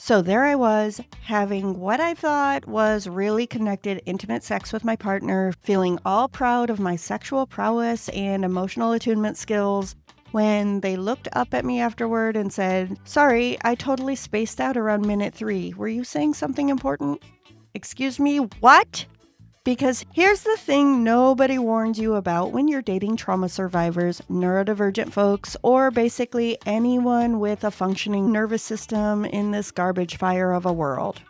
So there I was, having what I thought was really connected, intimate sex with my partner, feeling all proud of my sexual prowess and emotional attunement skills, when they looked up at me afterward and said, "Sorry, I totally spaced out around minute 3. Were you saying something important?" Excuse me, what? Because here's the thing nobody warns you about when you're dating trauma survivors, neurodivergent folks, or basically anyone with a functioning nervous system in this garbage fire of a world.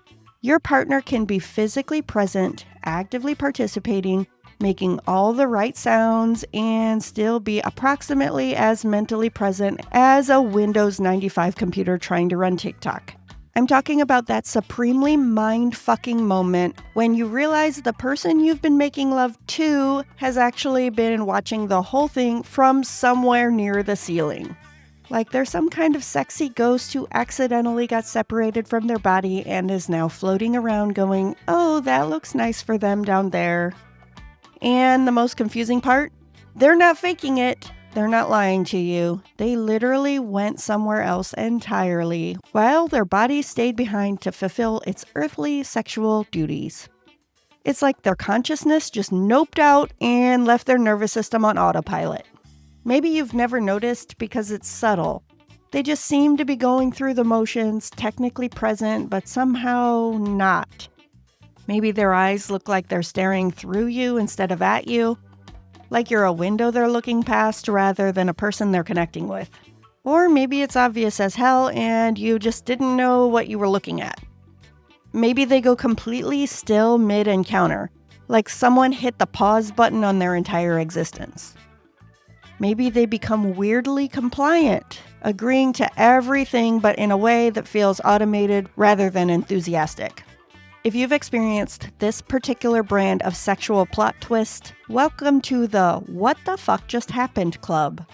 Your partner can be physically present, actively participating, making all the right sounds, and still be approximately as mentally present as a Windows 95 computer trying to run TikTok. I'm talking about that supremely mind-fucking moment when you realize the person you've been making love to has actually been watching the whole thing from somewhere near the ceiling. Like there's some kind of sexy ghost who accidentally got separated from their body and is now floating around going, "Oh, that looks nice for them down there." And the most confusing part? They're not faking it. They're not lying to you. They literally went somewhere else entirely, while their body stayed behind to fulfill its earthly sexual duties. It's like their consciousness just noped out and left their nervous system on autopilot. Maybe you've never noticed because it's subtle. They just seem to be going through the motions, technically present, but somehow not. Maybe their eyes look like they're staring through you instead of at you. Like you're a window they're looking past rather than a person they're connecting with. Or maybe it's obvious as hell and you just didn't know what you were looking at. Maybe they go completely still mid-encounter, like someone hit the pause button on their entire existence. Maybe they become weirdly compliant, agreeing to everything but in a way that feels automated rather than enthusiastic. If you've experienced this particular brand of sexual plot twist, welcome to the What the Fuck Just Happened Club.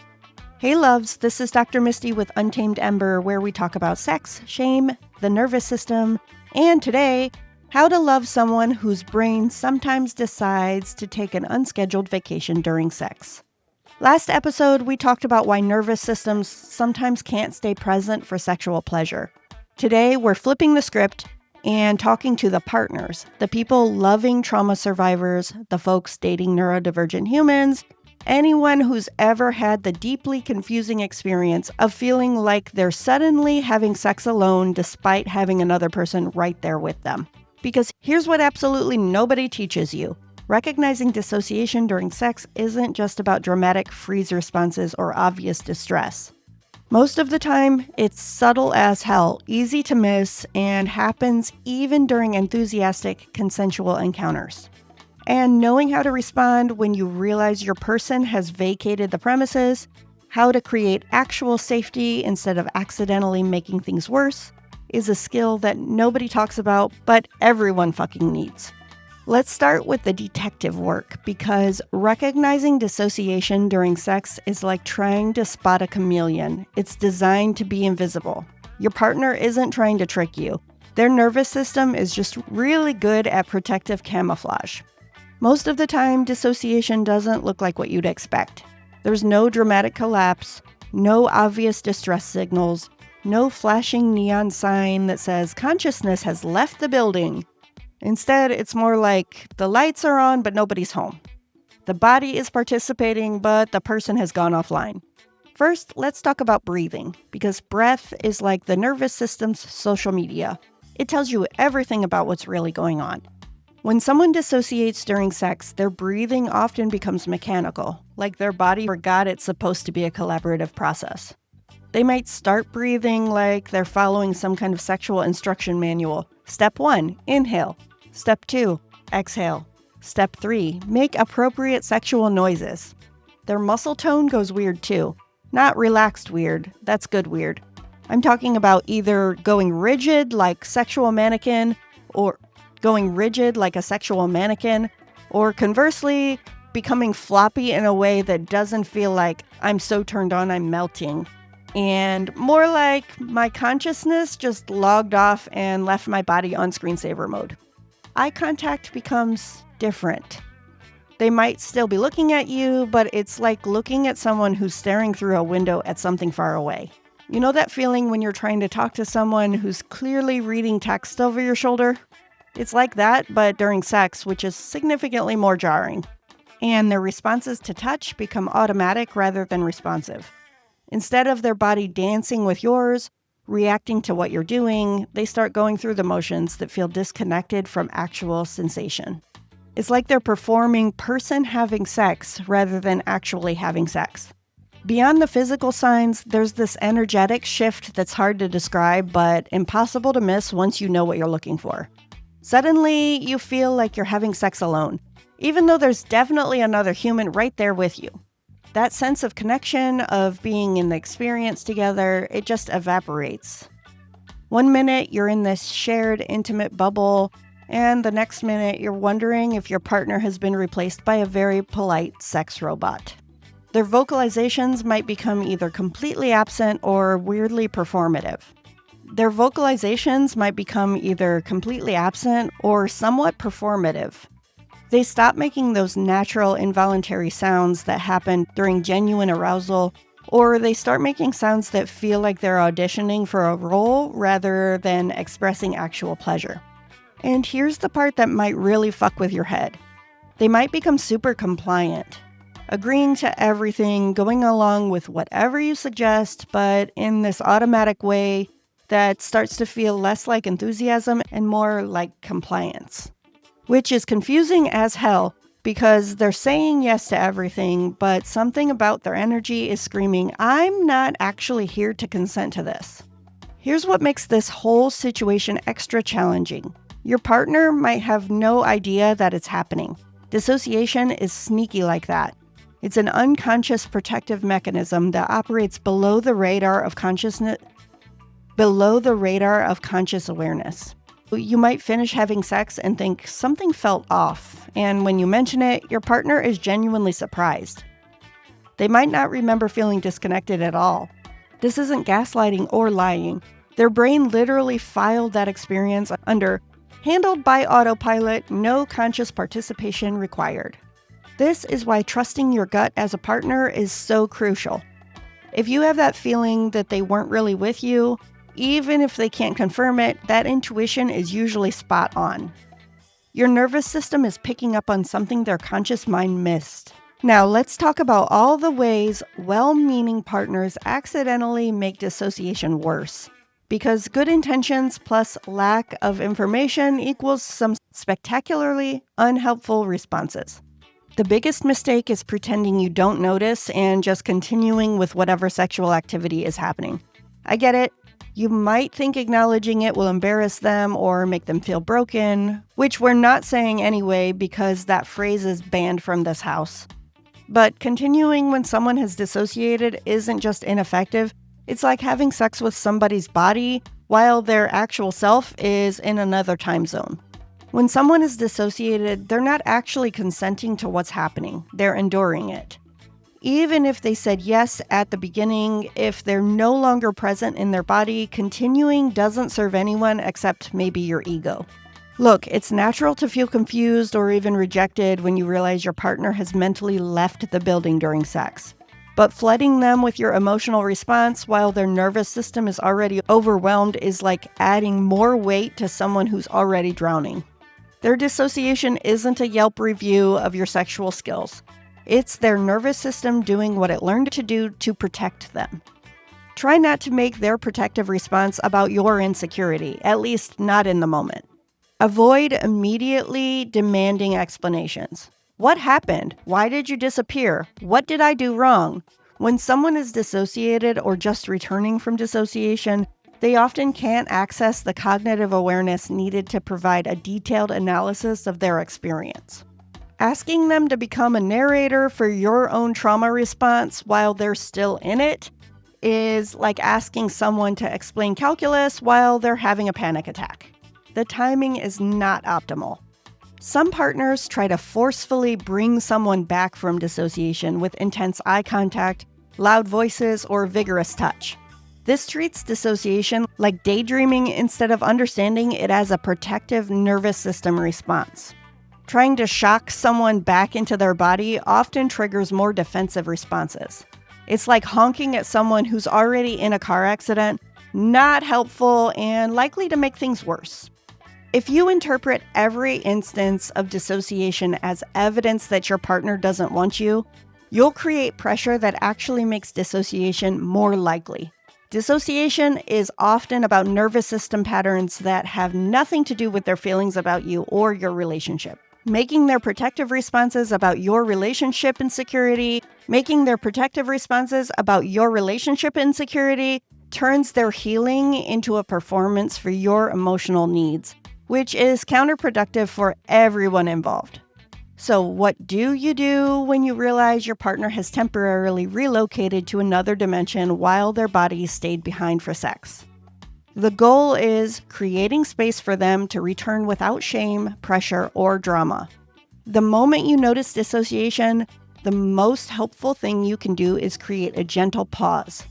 Hey loves, this is Dr. Misty with Untamed Ember, where we talk about sex, shame, the nervous system, and today, how to love someone whose brain sometimes decides to take an unscheduled vacation during sex. Last episode, we talked about why nervous systems sometimes can't stay present for sexual pleasure. Today, we're flipping the script and talking to the partners, the people loving trauma survivors, the folks dating neurodivergent humans, anyone who's ever had the deeply confusing experience of feeling like they're suddenly having sex alone despite having another person right there with them. Because here's what absolutely nobody teaches you. Recognizing dissociation during sex isn't just about dramatic freeze responses or obvious distress. Most of the time, it's subtle as hell, easy to miss, and happens even during enthusiastic, consensual encounters. And knowing how to respond when you realize your person has vacated the premises, how to create actual safety instead of accidentally making things worse, is a skill that nobody talks about, but everyone fucking needs. Let's start with the detective work, because recognizing dissociation during sex is like trying to spot a chameleon. It's designed to be invisible. Your partner isn't trying to trick you. Their nervous system is just really good at protective camouflage. Most of the time, dissociation doesn't look like what you'd expect. There's no dramatic collapse, no obvious distress signals, no flashing neon sign that says consciousness has left the building. Instead, it's more like the lights are on, but nobody's home. The body is participating, but the person has gone offline. First, let's talk about breathing, because breath is like the nervous system's social media. It tells you everything about what's really going on. When someone dissociates during sex, their breathing often becomes mechanical, like their body forgot it's supposed to be a collaborative process. They might start breathing like they're following some kind of sexual instruction manual. Step 1, inhale. Step 2, exhale. Step 3, make appropriate sexual noises. Their muscle tone goes weird too. Not relaxed weird, that's good weird. I'm talking about either going rigid like sexual mannequin, or going rigid like a sexual mannequin, or conversely, becoming floppy in a way that doesn't feel like I'm so turned on I'm melting. And more like my consciousness just logged off and left my body on screensaver mode. Eye contact becomes different. They might still be looking at you, but it's like looking at someone who's staring through a window at something far away. You know that feeling when you're trying to talk to someone who's clearly reading text over your shoulder? It's like that, but during sex, which is significantly more jarring. And their responses to touch become automatic rather than responsive. Instead of their body dancing with yours, reacting to what you're doing, they start going through the motions that feel disconnected from actual sensation. It's like they're performing person having sex rather than actually having sex. Beyond the physical signs, there's this energetic shift that's hard to describe, but impossible to miss once you know what you're looking for. Suddenly, you feel like you're having sex alone, even though there's definitely another human right there with you. That sense of connection, of being in the experience together, it just evaporates. One minute, you're in this shared, intimate bubble, and the next minute, you're wondering if your partner has been replaced by a very polite sex robot. Their vocalizations might become either completely absent or weirdly performative. Somewhat performative. They stop making those natural, involuntary sounds that happen during genuine arousal, or they start making sounds that feel like they're auditioning for a role rather than expressing actual pleasure. And here's the part that might really fuck with your head. They might become super compliant, agreeing to everything, going along with whatever you suggest, but in this automatic way that starts to feel less like enthusiasm and more like compliance. Which is confusing as hell because they're saying yes to everything, but something about their energy is screaming, I'm not actually here to consent to this. Here's what makes this whole situation extra challenging. Your partner might have no idea that it's happening. Dissociation is sneaky like that. It's an unconscious protective mechanism that operates below the radar of conscious awareness. You might finish having sex and think something felt off, and when you mention it, your partner is genuinely surprised. They might not remember feeling disconnected at all. This isn't gaslighting or lying. Their brain literally filed that experience under handled by autopilot, no conscious participation required. This is why trusting your gut as a partner is so crucial. If you have that feeling that they weren't really with you, even if they can't confirm it, that intuition is usually spot on. Your nervous system is picking up on something their conscious mind missed. Now, let's talk about all the ways well-meaning partners accidentally make dissociation worse. Because good intentions plus lack of information equals some spectacularly unhelpful responses. The biggest mistake is pretending you don't notice and just continuing with whatever sexual activity is happening. I get it. You might think acknowledging it will embarrass them or make them feel broken, which we're not saying anyway because that phrase is banned from this house. But continuing when someone has dissociated isn't just ineffective, it's like having sex with somebody's body while their actual self is in another time zone. When someone is dissociated, they're not actually consenting to what's happening, they're enduring it. Even if they said yes at the beginning, if they're no longer present in their body, continuing doesn't serve anyone except maybe your ego. Look, it's natural to feel confused or even rejected when you realize your partner has mentally left the building during sex. But flooding them with your emotional response while their nervous system is already overwhelmed is like adding more weight to someone who's already drowning. Their dissociation isn't a Yelp review of your sexual skills. It's their nervous system doing what it learned to do to protect them. Try not to make their protective response about your insecurity, at least not in the moment. Avoid immediately demanding explanations. What happened? Why did you disappear? What did I do wrong? When someone is dissociated or just returning from dissociation, they often can't access the cognitive awareness needed to provide a detailed analysis of their experience. Asking them to become a narrator for your own trauma response while they're still in it is like asking someone to explain calculus while they're having a panic attack. The timing is not optimal. Some partners try to forcefully bring someone back from dissociation with intense eye contact, loud voices, or vigorous touch. This treats dissociation like daydreaming instead of understanding it as a protective nervous system response. Trying to shock someone back into their body often triggers more defensive responses. It's like honking at someone who's already in a car accident, not helpful and likely to make things worse. If you interpret every instance of dissociation as evidence that your partner doesn't want you, you'll create pressure that actually makes dissociation more likely. Dissociation is often about nervous system patterns that have nothing to do with their feelings about you or your relationship. Making their protective responses about your relationship insecurity turns their healing into a performance for your emotional needs, which is counterproductive for everyone involved. So what do you do when you realize your partner has temporarily relocated to another dimension while their body stayed behind for sex? The goal is creating space for them to return without shame, pressure, or drama. The moment you notice dissociation, the most helpful thing you can do is create a gentle pause.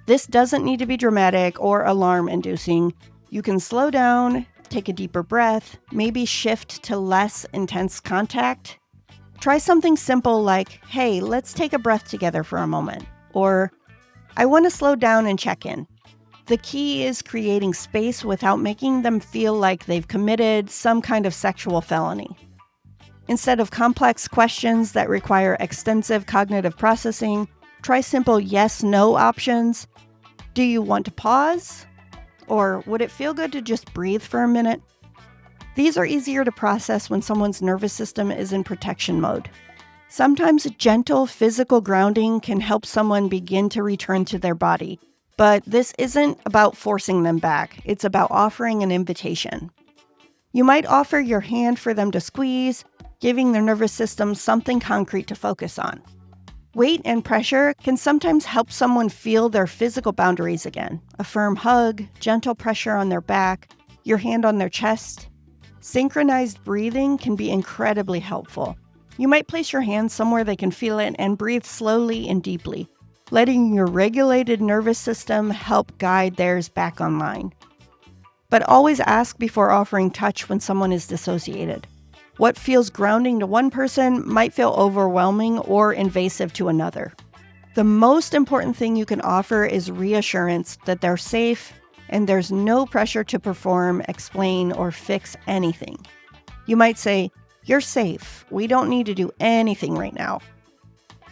This doesn't need to be dramatic or alarm-inducing. You can slow down, take a deeper breath, maybe shift to less intense contact. Try something simple like, hey, let's take a breath together for a moment, or I want to slow down and check in. The key is creating space without making them feel like they've committed some kind of sexual felony. Instead of complex questions that require extensive cognitive processing, try simple yes-no options. Do you want to pause? Or would it feel good to just breathe for a minute? These are easier to process when someone's nervous system is in protection mode. Sometimes gentle physical grounding can help someone begin to return to their body, but this isn't about forcing them back. It's about offering an invitation. You might offer your hand for them to squeeze, giving their nervous system something concrete to focus on. Weight and pressure can sometimes help someone feel their physical boundaries again. A firm hug, gentle pressure on their back, your hand on their chest. Synchronized breathing can be incredibly helpful. You might place your hand somewhere they can feel it and breathe slowly and deeply, letting your regulated nervous system help guide theirs back online. But always ask before offering touch when someone is dissociated. What feels grounding to one person might feel overwhelming or invasive to another. The most important thing you can offer is reassurance that they're safe and there's no pressure to perform, explain, or fix anything. You might say, "You're safe. We don't need to do anything right now.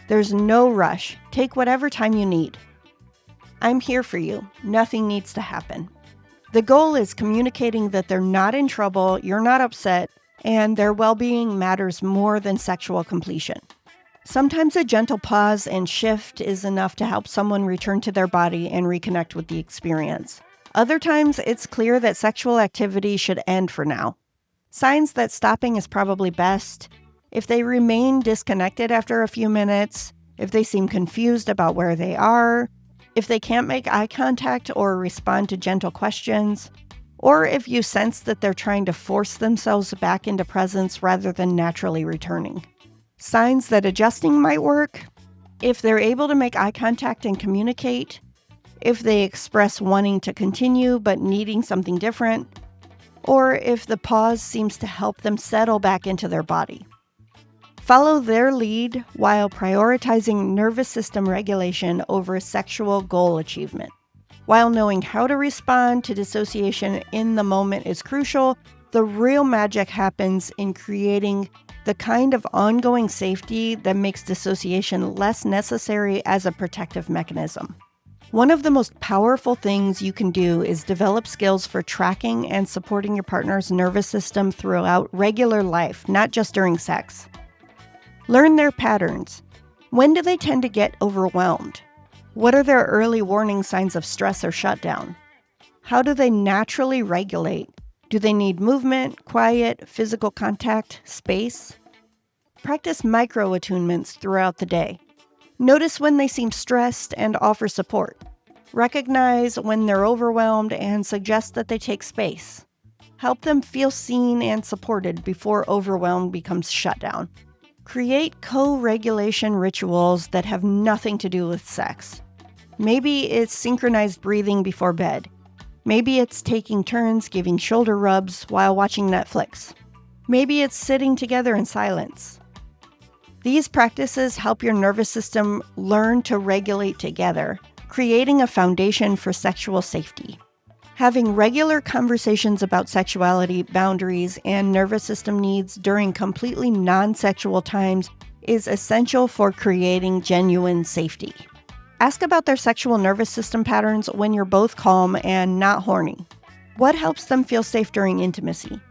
There's no rush. Take whatever time you need. I'm here for you. Nothing needs to happen." The goal is communicating that they're not in trouble, you're not upset, and their well-being matters more than sexual completion. Sometimes a gentle pause and shift is enough to help someone return to their body and reconnect with the experience. Other times, it's clear that sexual activity should end for now. Signs that stopping is probably best: if they remain disconnected after a few minutes, if they seem confused about where they are, if they can't make eye contact or respond to gentle questions, or if you sense that they're trying to force themselves back into presence rather than naturally returning. Signs that adjusting might work: if they're able to make eye contact and communicate, if they express wanting to continue but needing something different, or if the pause seems to help them settle back into their body. Follow their lead while prioritizing nervous system regulation over sexual goal achievement. While knowing how to respond to dissociation in the moment is crucial, the real magic happens in creating the kind of ongoing safety that makes dissociation less necessary as a protective mechanism. One of the most powerful things you can do is develop skills for tracking and supporting your partner's nervous system throughout regular life, not just during sex. Learn their patterns. When do they tend to get overwhelmed? What are their early warning signs of stress or shutdown? How do they naturally regulate? Do they need movement, quiet, physical contact, space? Practice micro-attunements throughout the day. Notice when they seem stressed and offer support. Recognize when they're overwhelmed and suggest that they take space. Help them feel seen and supported before overwhelm becomes shutdown. Create co-regulation rituals that have nothing to do with sex. Maybe it's synchronized breathing before bed. Maybe it's taking turns giving shoulder rubs while watching Netflix. Maybe it's sitting together in silence. These practices help your nervous system learn to regulate together, creating a foundation for sexual safety. Having regular conversations about sexuality, boundaries, and nervous system needs during completely non-sexual times is essential for creating genuine safety. Ask about their sexual nervous system patterns when you're both calm and not horny. What helps them feel safe during intimacy?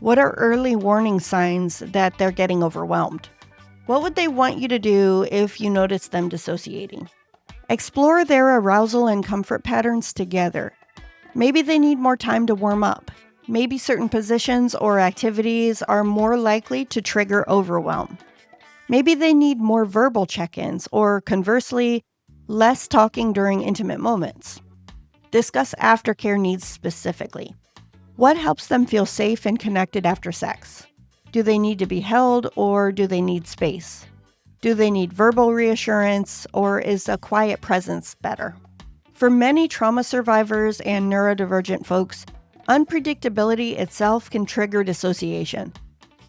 What are early warning signs that they're getting overwhelmed? What would they want you to do if you notice them dissociating? Explore their arousal and comfort patterns together. Maybe they need more time to warm up. Maybe certain positions or activities are more likely to trigger overwhelm. Maybe they need more verbal check-ins, or conversely, less talking during intimate moments. Discuss aftercare needs specifically. What helps them feel safe and connected after sex? Do they need to be held, or do they need space? Do they need verbal reassurance, or is a quiet presence better? For many trauma survivors and neurodivergent folks, unpredictability itself can trigger dissociation.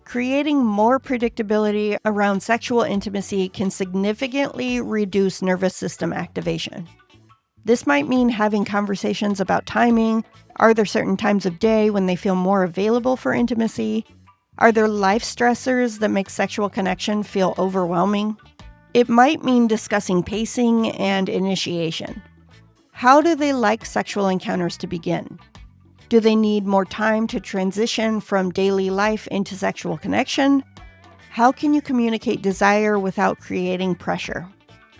Creating more predictability around sexual intimacy can significantly reduce nervous system activation. This might mean having conversations about timing. Are there certain times of day when they feel more available for intimacy? Are there life stressors that make sexual connection feel overwhelming? It might mean discussing pacing and initiation. How do they like sexual encounters to begin? Do they need more time to transition from daily life into sexual connection? How can you communicate desire without creating pressure?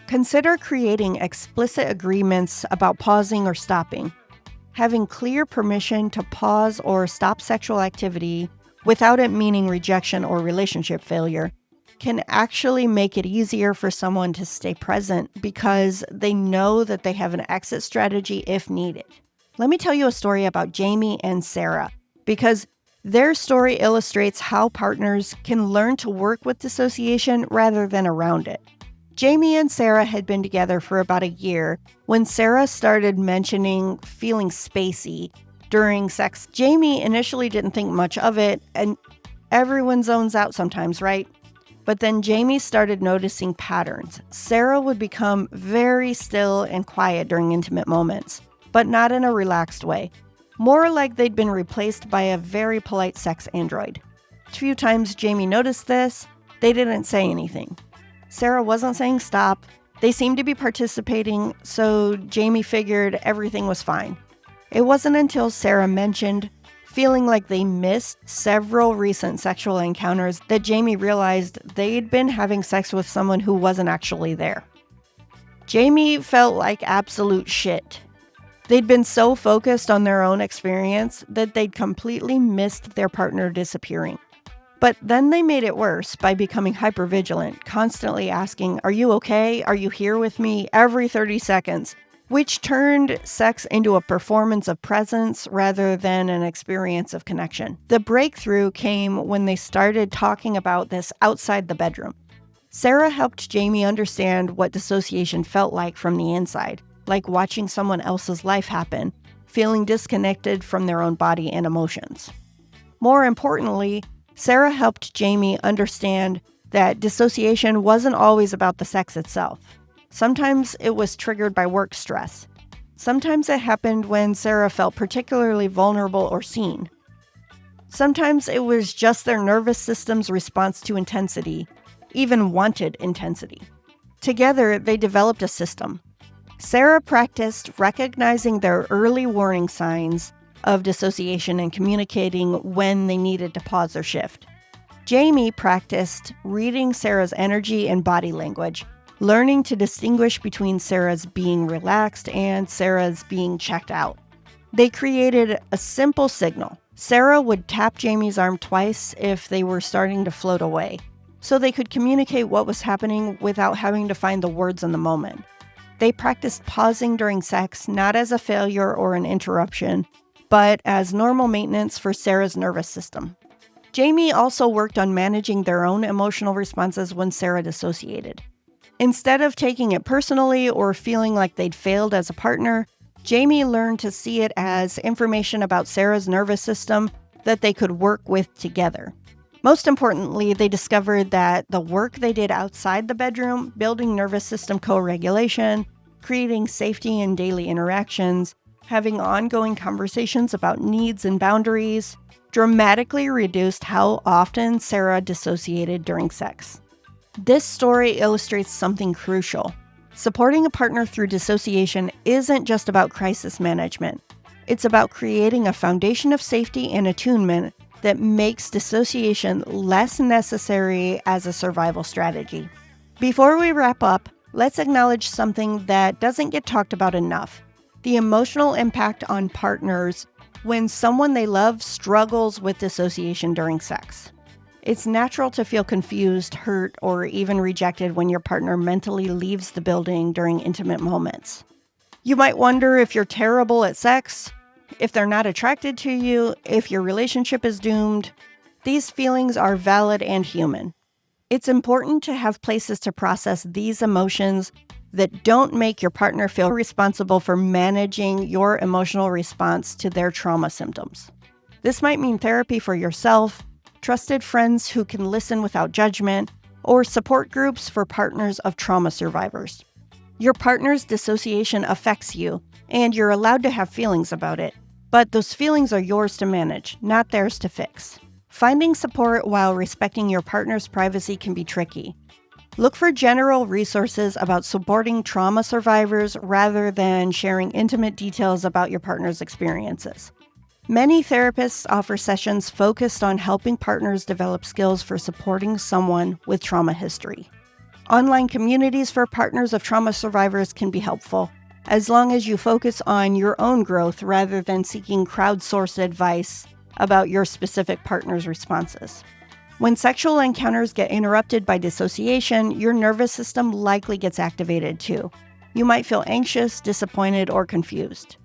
Consider creating explicit agreements about pausing or stopping. Having clear permission to pause or stop sexual activity without it meaning rejection or relationship failure can actually make it easier for someone to stay present because they know that they have an exit strategy if needed. Let me tell you a story about Jamie and Sarah, because their story illustrates how partners can learn to work with dissociation rather than around it. Jamie and Sarah had been together for about a year when Sarah started mentioning feeling spacey during sex. Jamie initially didn't think much of it, and everyone zones out sometimes, right? But then Jamie started noticing patterns. Sarah would become very still and quiet during intimate moments, but not in a relaxed way. More like they'd been replaced by a very polite sex android. A few times Jamie noticed this, they didn't say anything. Sarah wasn't saying stop. They seemed to be participating, so Jamie figured everything was fine. It wasn't until Sarah mentioned feeling like they missed several recent sexual encounters that Jamie realized they'd been having sex with someone who wasn't actually there. Jamie felt like absolute shit. They'd been so focused on their own experience that they'd completely missed their partner disappearing. But then they made it worse by becoming hypervigilant, constantly asking, "Are you okay? Are you here with me?" every 30 seconds, which turned sex into a performance of presence rather than an experience of connection. The breakthrough came when they started talking about this outside the bedroom. Sarah helped Jamie understand what dissociation felt like from the inside, like watching someone else's life happen, feeling disconnected from their own body and emotions. More importantly, Sarah helped Jamie understand that dissociation wasn't always about the sex itself. Sometimes it was triggered by work stress. Sometimes it happened when Sarah felt particularly vulnerable or seen. Sometimes it was just their nervous system's response to intensity, even wanted intensity. Together, they developed a system. Sarah practiced recognizing their early warning signs of dissociation and communicating when they needed to pause or shift. Jamie practiced reading Sarah's energy and body language, learning to distinguish between Sarah's being relaxed and Sarah's being checked out. They created a simple signal. Sarah would tap Jamie's arm twice if they were starting to float away, so they could communicate what was happening without having to find the words in the moment. They practiced pausing during sex not as a failure or an interruption, but as normal maintenance for Sarah's nervous system. Jamie also worked on managing their own emotional responses when Sarah dissociated. Instead of taking it personally or feeling like they'd failed as a partner, Jamie learned to see it as information about Sarah's nervous system that they could work with together. Most importantly, they discovered that the work they did outside the bedroom, building nervous system co-regulation, creating safety in daily interactions, having ongoing conversations about needs and boundaries, dramatically reduced how often Sarah dissociated during sex. This story illustrates something crucial. Supporting a partner through dissociation isn't just about crisis management. It's about creating a foundation of safety and attunement that makes dissociation less necessary as a survival strategy. Before we wrap up, let's acknowledge something that doesn't get talked about enough: the emotional impact on partners when someone they love struggles with dissociation during sex. It's natural to feel confused, hurt, or even rejected when your partner mentally leaves the building during intimate moments. You might wonder if you're terrible at sex, if they're not attracted to you, if your relationship is doomed. These feelings are valid and human. It's important to have places to process these emotions that don't make your partner feel responsible for managing your emotional response to their trauma symptoms. This might mean therapy for yourself, trusted friends who can listen without judgment, or support groups for partners of trauma survivors. Your partner's dissociation affects you, and you're allowed to have feelings about it, but those feelings are yours to manage, not theirs to fix. Finding support while respecting your partner's privacy can be tricky. Look for general resources about supporting trauma survivors rather than sharing intimate details about your partner's experiences. Many therapists offer sessions focused on helping partners develop skills for supporting someone with trauma history. Online communities for partners of trauma survivors can be helpful, as long as you focus on your own growth rather than seeking crowdsourced advice about your specific partner's responses. When sexual encounters get interrupted by dissociation, your nervous system likely gets activated too. You might feel anxious, disappointed, or confused.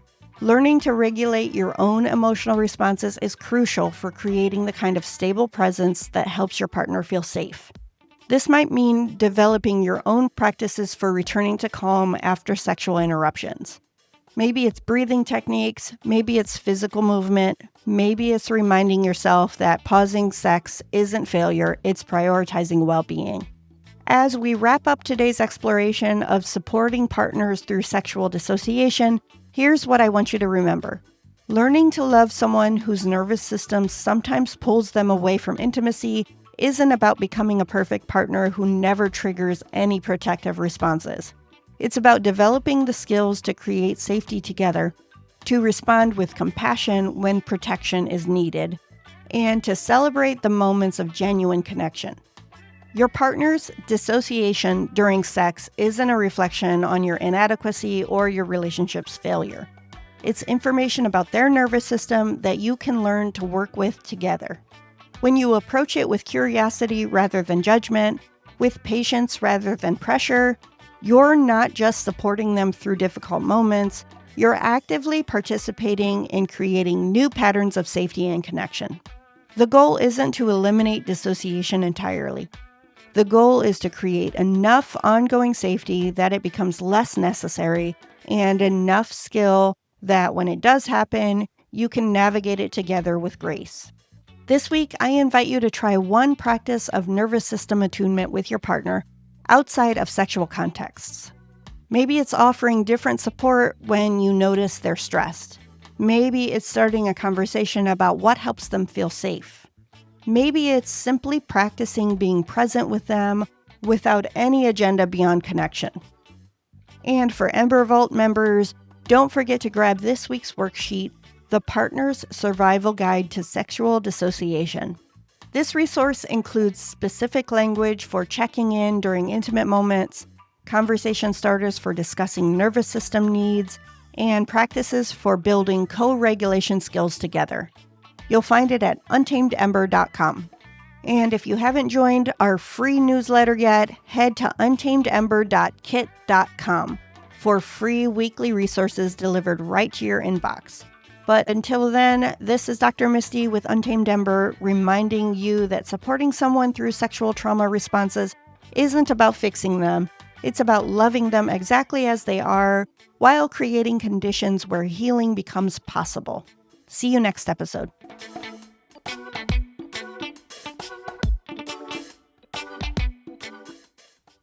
Learning to regulate your own emotional responses is crucial for creating the kind of stable presence that helps your partner feel safe. This might mean developing your own practices for returning to calm after sexual interruptions. Maybe it's breathing techniques, maybe it's physical movement, maybe it's reminding yourself that pausing sex isn't failure, it's prioritizing well-being. As we wrap up today's exploration of supporting partners through sexual dissociation, here's what I want you to remember. Learning to love someone whose nervous system sometimes pulls them away from intimacy isn't about becoming a perfect partner who never triggers any protective responses. It's about developing the skills to create safety together, to respond with compassion when protection is needed, and to celebrate the moments of genuine connection. Your partner's dissociation during sex isn't a reflection on your inadequacy or your relationship's failure. It's information about their nervous system that you can learn to work with together. When you approach it with curiosity rather than judgment, with patience rather than pressure, you're not just supporting them through difficult moments, you're actively participating in creating new patterns of safety and connection. The goal isn't to eliminate dissociation entirely. The goal is to create enough ongoing safety that it becomes less necessary and enough skill that when it does happen, you can navigate it together with grace. This week, I invite you to try one practice of nervous system attunement with your partner outside of sexual contexts. Maybe it's offering different support when you notice they're stressed. Maybe it's starting a conversation about what helps them feel safe. Maybe it's simply practicing being present with them without any agenda beyond connection. And for Ember Vault members, don't forget to grab this week's worksheet, The Partner's Survival Guide to Sexual Dissociation. This resource includes specific language for checking in during intimate moments, conversation starters for discussing nervous system needs, and practices for building co-regulation skills together. You'll find it at untamedember.com. And if you haven't joined our free newsletter yet, head to untamedember.kit.com for free weekly resources delivered right to your inbox. But until then, this is Dr. Misty with Untamed Ember, reminding you that supporting someone through sexual trauma responses isn't about fixing them. It's about loving them exactly as they are while creating conditions where healing becomes possible. See you next episode.